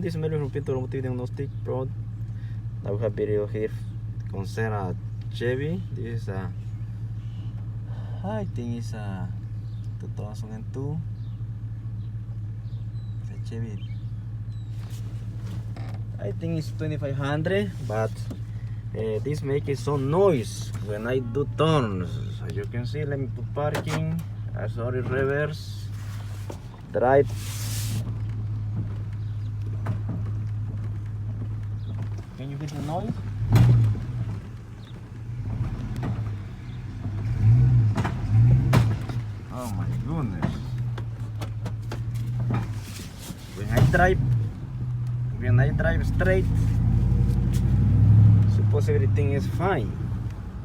This is Melvin from Pinto Automotive Diagnostic Pro. Now we have video here concern a Chevy. This is a, I think it's a 2002. It's a Chevy. I think it's 2500, but this makes some noise when I do turns. As you can see, let me put parking. Sorry, reverse, drive. Can you hear the noise? Oh my goodness. When I drive straight, suppose everything is fine,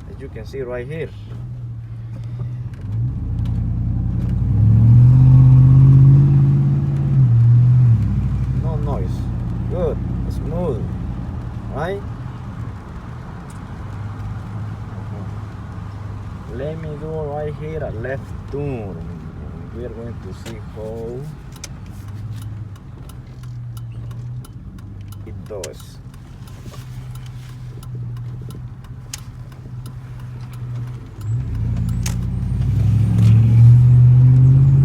as you can see right here. No noise, good, smooth, right? Let me do right here a left turn. We are going to see how it does.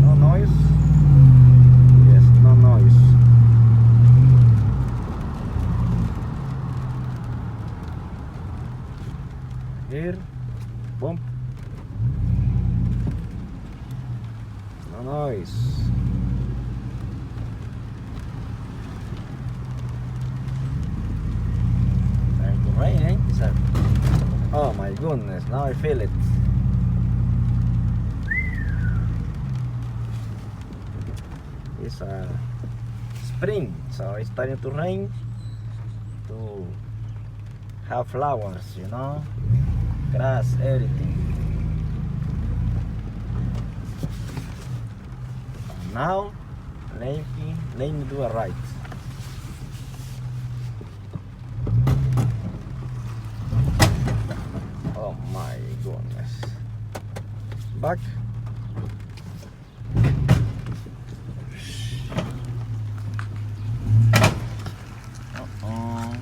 No noise? Yes, no noise. Here, bump. No noise. Time to rain, eh? Oh my goodness, now I feel it. It's a spring, so it's starting to rain to have flowers, you know, grass, everything. Now, let me do a right. Oh my goodness. Back. Uh-oh.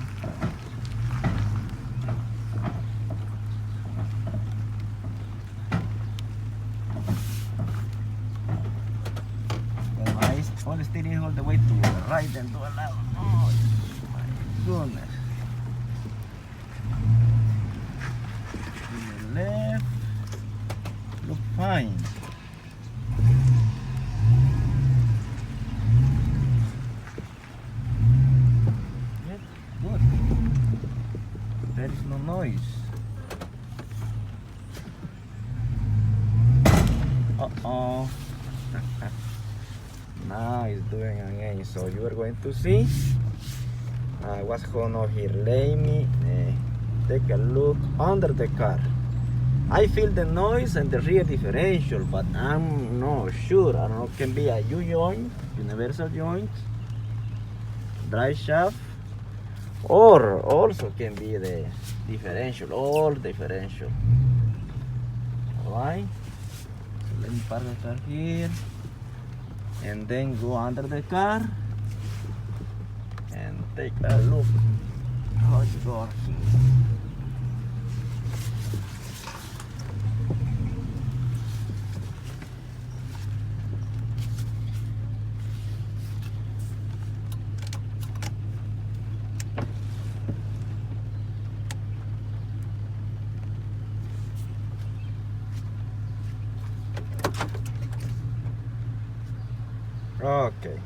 Hold the steering all the way to the right and to the left. Oh my goodness. To the left. Look fine. Yep, good. There is no noise. Uh-oh. Now it's doing again, so you are going to see what's going on here. Let me take a look under the car. I feel the noise and the rear differential, but I'm not sure. I don't know, it can be a U-joint, universal joint, drive shaft, or also can be the differential, all differential. Alright, so let me park the car here and then go under the car and take a look how it's working. Okay.